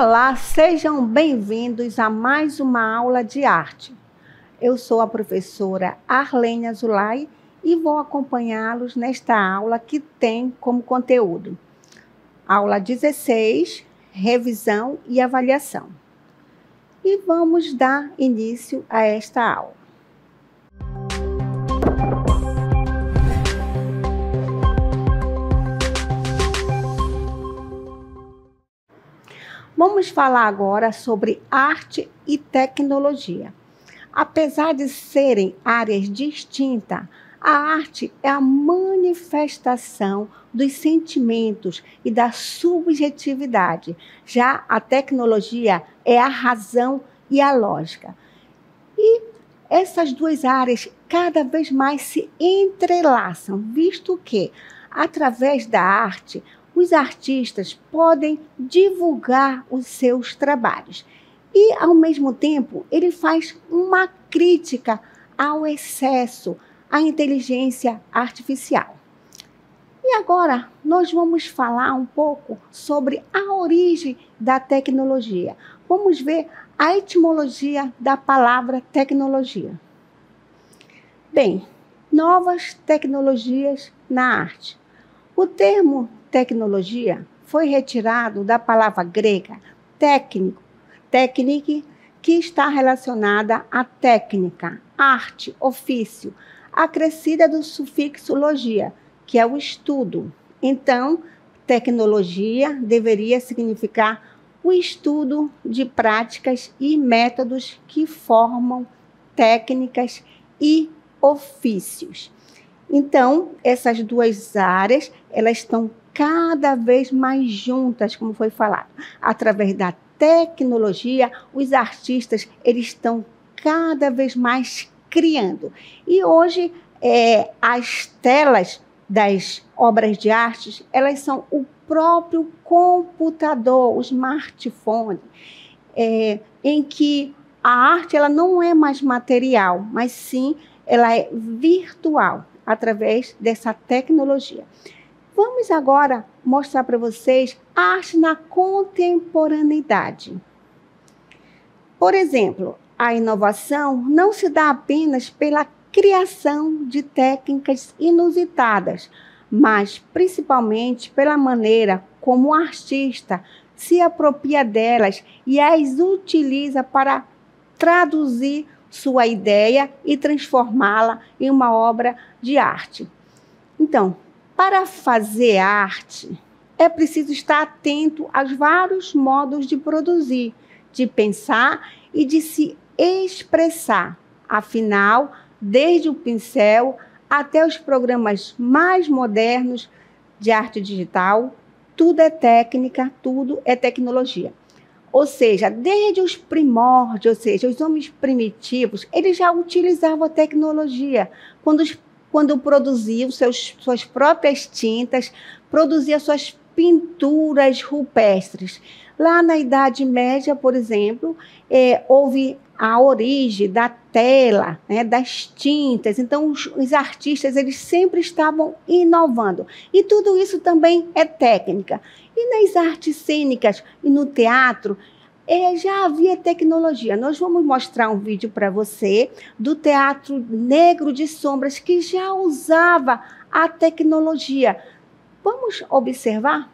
Olá, sejam bem-vindos a mais uma aula de arte. Eu sou a professora Arlene Azulay e vou acompanhá-los nesta aula que tem como conteúdo aula 16, revisão e avaliação. E vamos dar início a esta aula. Vamos falar agora sobre arte e tecnologia. Apesar de serem áreas distintas, a arte é a manifestação dos sentimentos e da subjetividade. Já a tecnologia é a razão e a lógica. E essas duas áreas cada vez mais se entrelaçam, visto que, através da arte, os artistas podem divulgar os seus trabalhos. E, ao mesmo tempo, ele faz uma crítica ao excesso, à inteligência artificial. E agora, nós vamos falar um pouco sobre a origem da tecnologia. Vamos ver a etimologia da palavra tecnologia. Bem, novas tecnologias na arte. O termo tecnologia foi retirado da palavra grega técnico, que está relacionada à técnica, arte, ofício, acrescida do sufixo logia, que é o estudo. Então, tecnologia deveria significar o estudo de práticas e métodos que formam técnicas e ofícios. Então, essas duas áreas, elas estão cada vez mais juntas, como foi falado. Através da tecnologia, os artistas, eles estão cada vez mais criando. E hoje, as telas das obras de arte, elas são o próprio computador, o smartphone, em que a arte ela não é mais material, mas sim ela é virtual, através dessa tecnologia. Vamos agora mostrar para vocês a arte na contemporaneidade. Por exemplo, a inovação não se dá apenas pela criação de técnicas inusitadas, mas principalmente pela maneira como o artista se apropria delas e as utiliza para traduzir sua ideia e transformá-la em uma obra de arte. Então, para fazer arte, é preciso estar atento aos vários modos de produzir, de pensar e de se expressar. Afinal, desde o pincel até os programas mais modernos de arte digital, tudo é técnica, tudo é tecnologia. Ou seja, desde os primórdios, ou seja, os homens primitivos, eles já utilizavam a tecnologia quando produziam suas próprias tintas, produziam suas pinturas rupestres. Lá na Idade Média, por exemplo, houve a origem da tela, né, das tintas. Então, os artistas eles sempre estavam inovando. E tudo isso também é técnica. E nas artes cênicas e no teatro, já havia tecnologia. Nós vamos mostrar um vídeo para você do Teatro Negro de Sombras, que já usava a tecnologia. Vamos observar?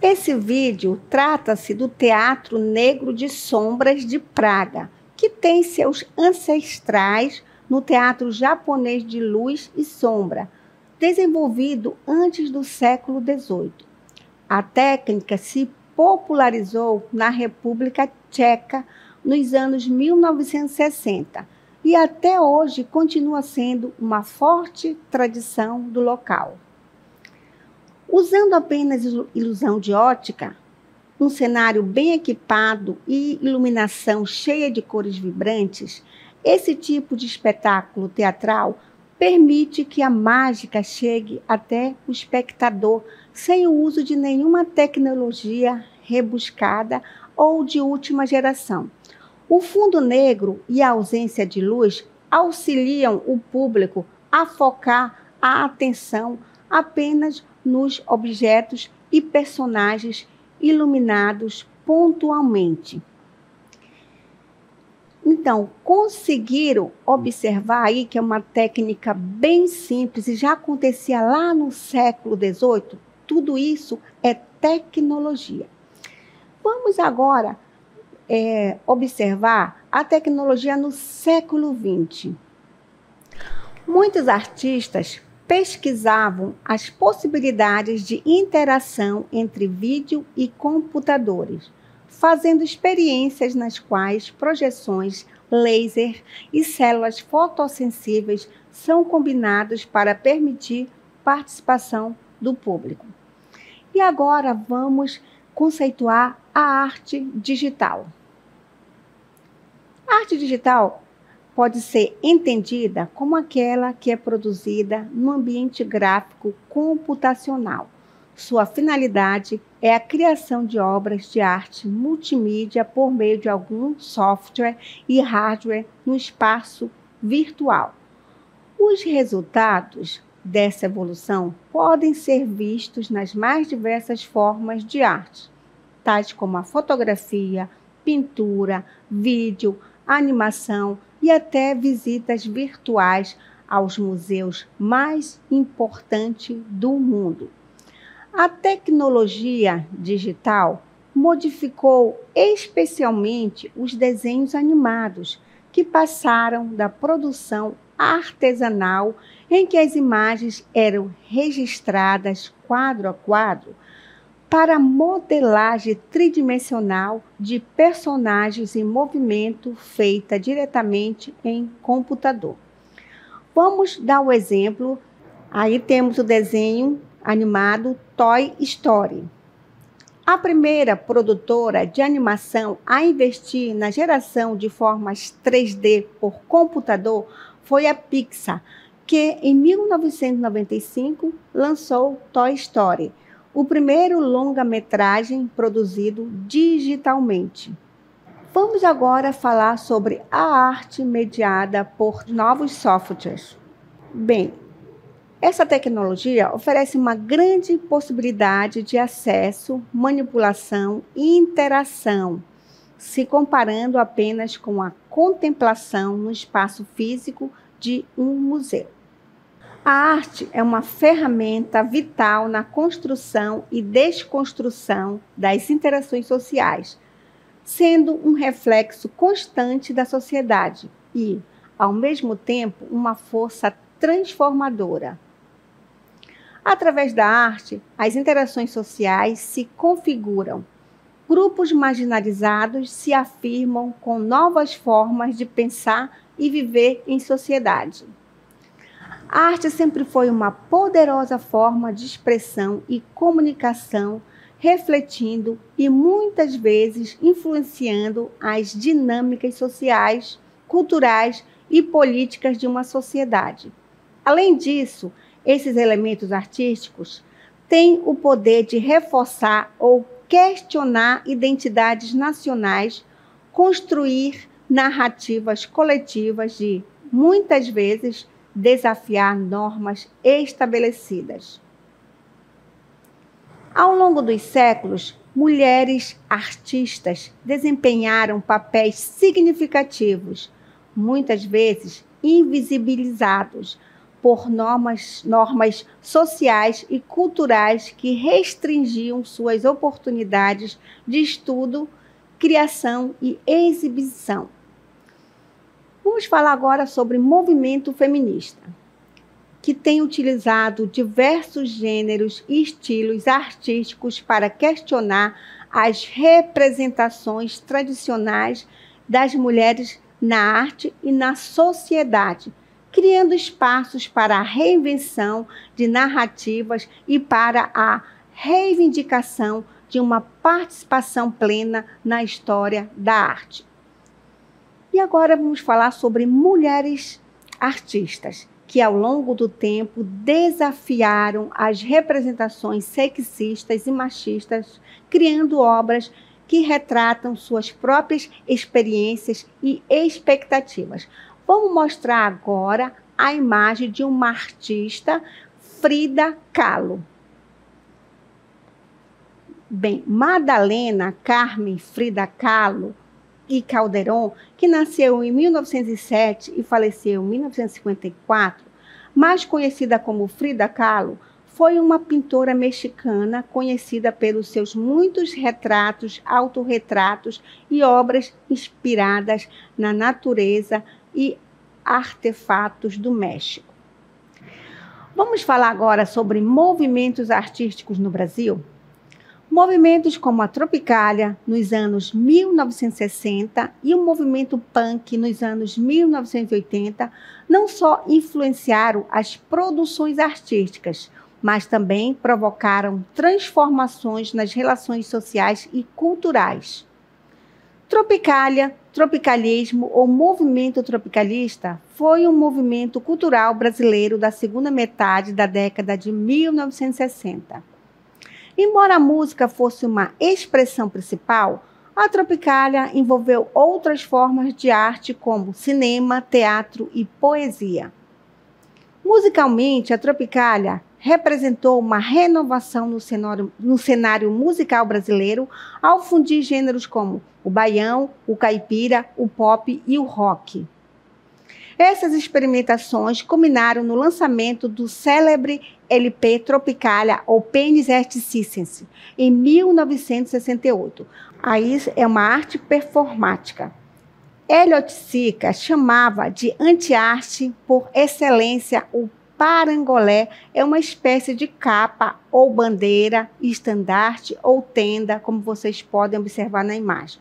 Esse vídeo trata-se do Teatro Negro de Sombras de Praga, que tem seus ancestrais no teatro japonês de luz e sombra, desenvolvido antes do século XVIII. A técnica se popularizou na República Tcheca nos anos 1960 e até hoje continua sendo uma forte tradição do local. Usando apenas ilusão de ótica, um cenário bem equipado e iluminação cheia de cores vibrantes, esse tipo de espetáculo teatral permite que a mágica chegue até o espectador sem o uso de nenhuma tecnologia rebuscada ou de última geração. O fundo negro e a ausência de luz auxiliam o público a focar a atenção apenas nos objetos e personagens iluminados pontualmente. Então, conseguiram observar aí que é uma técnica bem simples e já acontecia lá no século XVIII? Tudo isso é tecnologia. Vamos agora observar a tecnologia no século XX. Muitos artistas pesquisavam as possibilidades de interação entre vídeo e computadores, fazendo experiências nas quais projeções, laser e células fotossensíveis são combinados para permitir participação do público. E agora vamos conceituar a arte digital. A arte digital pode ser entendida como aquela que é produzida no ambiente gráfico computacional. Sua finalidade é a criação de obras de arte multimídia por meio de algum software e hardware no espaço virtual. Os resultados dessa evolução podem ser vistos nas mais diversas formas de arte, tais como a fotografia, pintura, vídeo, animação e até visitas virtuais aos museus mais importantes do mundo. A tecnologia digital modificou especialmente os desenhos animados, que passaram da produção artesanal, em que as imagens eram registradas quadro a quadro, para a modelagem tridimensional de personagens em movimento feita diretamente em computador. Vamos dar o exemplo. Aí temos o desenho animado Toy Story. A primeira produtora de animação a investir na geração de formas 3D por computador foi a Pixar, que em 1995 lançou Toy Story, o primeiro longa-metragem produzido digitalmente. Vamos agora falar sobre a arte mediada por novos softwares. Bem, essa tecnologia oferece uma grande possibilidade de acesso, manipulação e interação, se comparando apenas com a contemplação no espaço físico de um museu. A arte é uma ferramenta vital na construção e desconstrução das interações sociais, sendo um reflexo constante da sociedade e, ao mesmo tempo, uma força transformadora. Através da arte, as interações sociais se configuram. Grupos marginalizados se afirmam com novas formas de pensar e viver em sociedade. A arte sempre foi uma poderosa forma de expressão e comunicação, refletindo e muitas vezes influenciando as dinâmicas sociais, culturais e políticas de uma sociedade. Além disso, esses elementos artísticos têm o poder de reforçar ou questionar identidades nacionais, construir narrativas coletivas de, muitas vezes, desafiar normas estabelecidas. Ao longo dos séculos, mulheres artistas desempenharam papéis significativos, muitas vezes invisibilizados por normas sociais e culturais que restringiam suas oportunidades de estudo, criação e exibição. Vamos falar agora sobre movimento feminista, que tem utilizado diversos gêneros e estilos artísticos para questionar as representações tradicionais das mulheres na arte e na sociedade, criando espaços para a reinvenção de narrativas e para a reivindicação de uma participação plena na história da arte. E agora vamos falar sobre mulheres artistas, que ao longo do tempo desafiaram as representações sexistas e machistas, criando obras que retratam suas próprias experiências e expectativas. Vamos mostrar agora a imagem de uma artista, Frida Kahlo. Bem, Madalena Carmen Frida Kahlo e Calderón, que nasceu em 1907 e faleceu em 1954, mais conhecida como Frida Kahlo, foi uma pintora mexicana conhecida pelos seus muitos retratos, autorretratos e obras inspiradas na natureza e artefatos do México. Vamos falar agora sobre movimentos artísticos no Brasil? Movimentos como a Tropicália, nos anos 1960, e o movimento punk, nos anos 1980, não só influenciaram as produções artísticas, mas também provocaram transformações nas relações sociais e culturais. Tropicália, tropicalismo ou movimento tropicalista foi um movimento cultural brasileiro da segunda metade da década de 1960. Embora a música fosse uma expressão principal, a Tropicália envolveu outras formas de arte como cinema, teatro e poesia. Musicalmente, a Tropicália representou uma renovação no cenário musical brasileiro ao fundir gêneros como o baião, o caipira, o pop e o rock. Essas experimentações culminaram no lançamento do célebre LP Tropicália, ou Penis et Circenses, em 1968. Aí é uma arte performática. Elliot Sica chamava de anti-arte por excelência o parangolé, é uma espécie de capa ou bandeira, estandarte ou tenda, como vocês podem observar na imagem,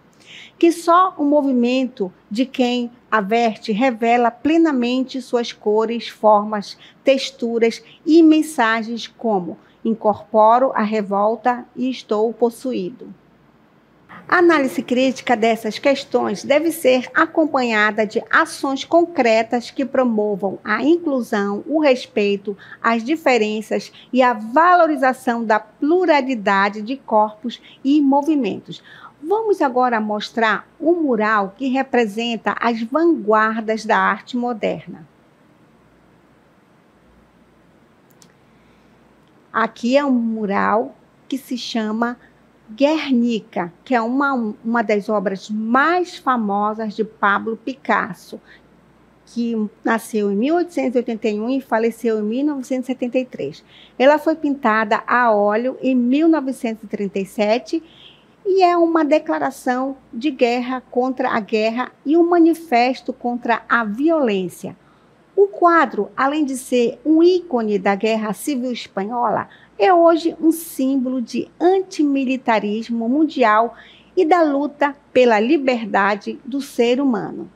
que só o movimento de quem a veste revela plenamente suas cores, formas, texturas e mensagens como incorporo a revolta e estou possuído. A análise crítica dessas questões deve ser acompanhada de ações concretas que promovam a inclusão, o respeito às diferenças e a valorização da pluralidade de corpos e movimentos. Vamos agora mostrar um mural que representa as vanguardas da arte moderna. Aqui é um mural que se chama Guernica, que é uma das obras mais famosas de Pablo Picasso, que nasceu em 1881 e faleceu em 1973. Ela foi pintada a óleo em 1937 e é uma declaração de guerra contra a guerra e um manifesto contra a violência. O quadro, além de ser um ícone da Guerra Civil Espanhola, é hoje um símbolo de antimilitarismo mundial e da luta pela liberdade do ser humano.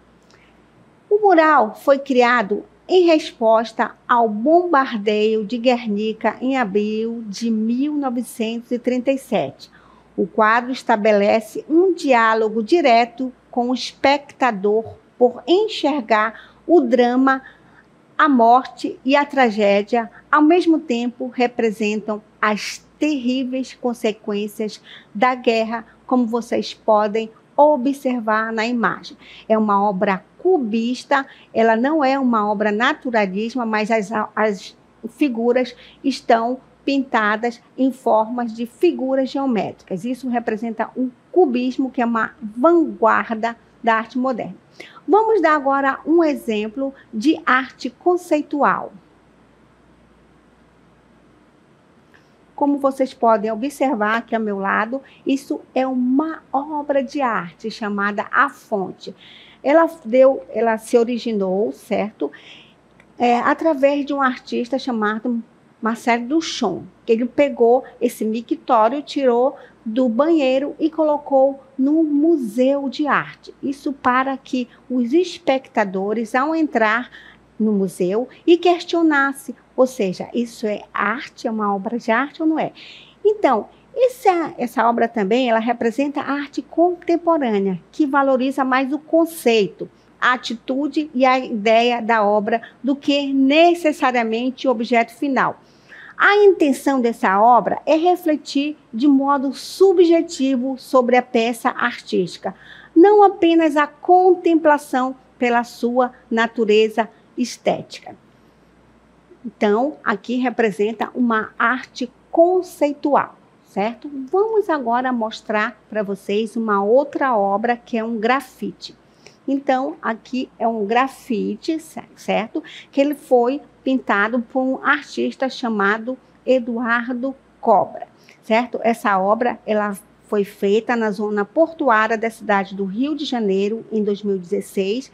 O mural foi criado em resposta ao bombardeio de Guernica em abril de 1937. O quadro estabelece um diálogo direto com o espectador por enxergar o drama, a morte e a tragédia, ao mesmo tempo representam as terríveis consequências da guerra, como vocês podem observar na imagem. É uma obra cubista, ela não é uma obra naturalista, mas as figuras estão pintadas em formas de figuras geométricas. Isso representa o cubismo, que é uma vanguarda da arte moderna. Vamos dar agora um exemplo de arte conceitual. Como vocês podem observar aqui ao meu lado, isso é uma obra de arte chamada A Fonte. Ela se originou, certo? Através de um artista chamado Marcel Duchamp, que ele pegou esse mictório, tirou do banheiro e colocou no museu de arte. Isso para que os espectadores, ao entrar, no museu e questionasse, ou seja, isso é arte, é uma obra de arte ou não é? Então, essa obra também, ela representa a arte contemporânea, que valoriza mais o conceito, a atitude e a ideia da obra do que necessariamente o objeto final. A intenção dessa obra é refletir de modo subjetivo sobre a peça artística, não apenas a contemplação pela sua natureza estética. Então, aqui representa uma arte conceitual, certo? Vamos agora mostrar para vocês uma outra obra que é um grafite. Então, aqui é um grafite, certo? Que ele foi pintado por um artista chamado Eduardo Cobra, certo? Essa obra, ela foi feita na zona portuária da cidade do Rio de Janeiro, em 2016,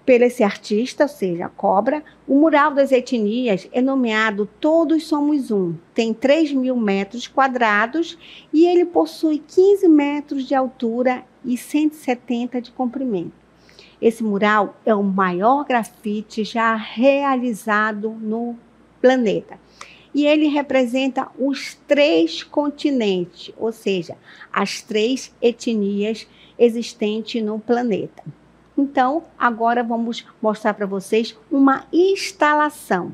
por esse artista, ou seja, Cobra. O mural das etnias é nomeado Todos Somos Um. Tem 3.000 metros quadrados e ele possui 15 metros de altura e 170 de comprimento. Esse mural é o maior grafite já realizado no planeta. E ele representa os 3 continentes, ou seja, as 3 etnias existentes no planeta. Então, agora vamos mostrar para vocês uma instalação.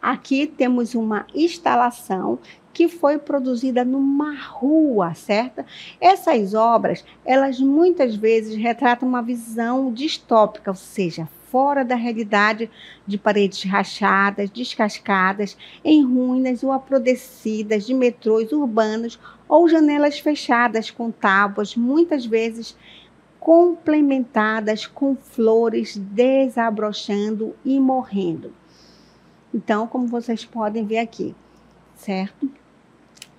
Aqui temos uma instalação que foi produzida numa rua, certo? Essas obras, elas muitas vezes retratam uma visão distópica, ou seja, fora da realidade, de paredes rachadas, descascadas, em ruínas ou apodrecidas de metrôs urbanos ou janelas fechadas com tábuas, muitas vezes complementadas com flores desabrochando e morrendo. Então, como vocês podem ver aqui, certo?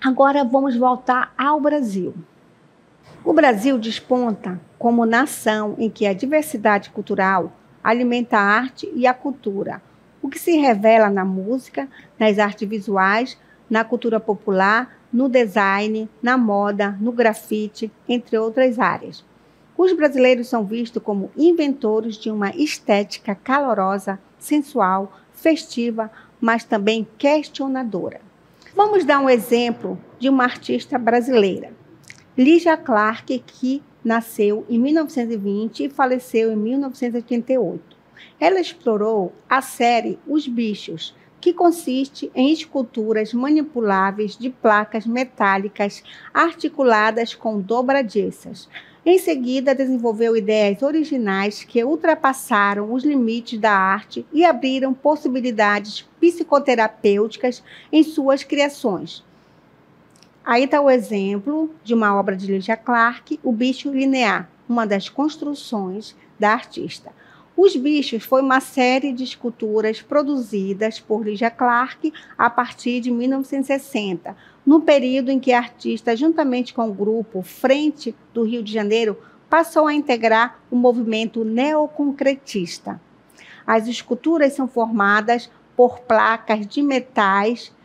Agora vamos voltar ao Brasil. O Brasil desponta como nação em que a diversidade cultural alimenta a arte e a cultura, o que se revela na música, nas artes visuais, na cultura popular, no design, na moda, no grafite, entre outras áreas. Os brasileiros são vistos como inventores de uma estética calorosa, sensual, festiva, mas também questionadora. Vamos dar um exemplo de uma artista brasileira, Lígia Clark, que nasceu em 1920 e faleceu em 1988. Ela explorou a série Os Bichos, que consiste em esculturas manipuláveis de placas metálicas articuladas com dobradiças. Em seguida, desenvolveu ideias originais que ultrapassaram os limites da arte e abriram possibilidades psicoterapêuticas em suas criações. Aí está o exemplo de uma obra de Lígia Clark, O Bicho Linear, uma das construções da artista. Os Bichos foi uma série de esculturas produzidas por Lígia Clark a partir de 1960, no período em que a artista, juntamente com o grupo Frente do Rio de Janeiro, passou a integrar o movimento neoconcretista. As esculturas são formadas por placas de metais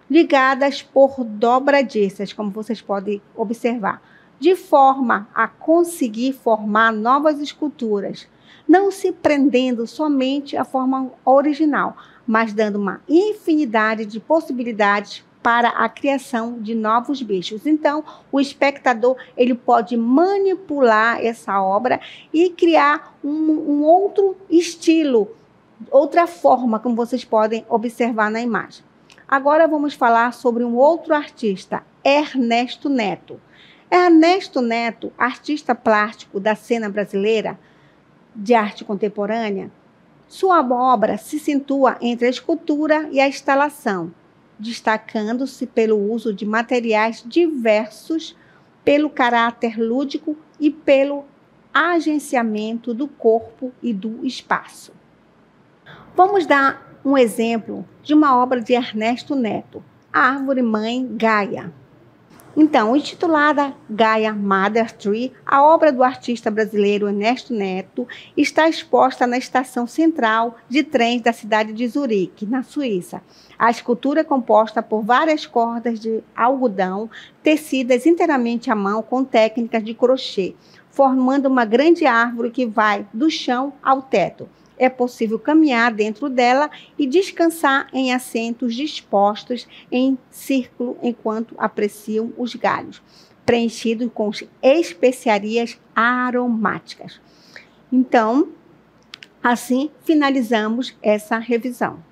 ligadas por dobradiças, como vocês podem observar, de forma a conseguir formar novas esculturas, não se prendendo somente à forma original, mas dando uma infinidade de possibilidades para a criação de novos bichos. Então, o espectador ele pode manipular essa obra e criar um outro estilo, outra forma, como vocês podem observar na imagem. Agora vamos falar sobre um outro artista, Ernesto Neto. Ernesto Neto, artista plástico da cena brasileira de arte contemporânea, sua obra se situa entre a escultura e a instalação, destacando-se pelo uso de materiais diversos, pelo caráter lúdico e pelo agenciamento do corpo e do espaço. Vamos dar um exemplo de uma obra de Ernesto Neto, A Árvore Mãe Gaia. Então, intitulada Gaia Mother Tree, a obra do artista brasileiro Ernesto Neto está exposta na estação central de trens da cidade de Zurique, na Suíça. A escultura é composta por várias cordas de algodão tecidas inteiramente à mão com técnicas de crochê, formando uma grande árvore que vai do chão ao teto. É possível caminhar dentro dela e descansar em assentos dispostos em círculo enquanto apreciam os galhos, preenchidos com especiarias aromáticas. Então, assim finalizamos essa revisão.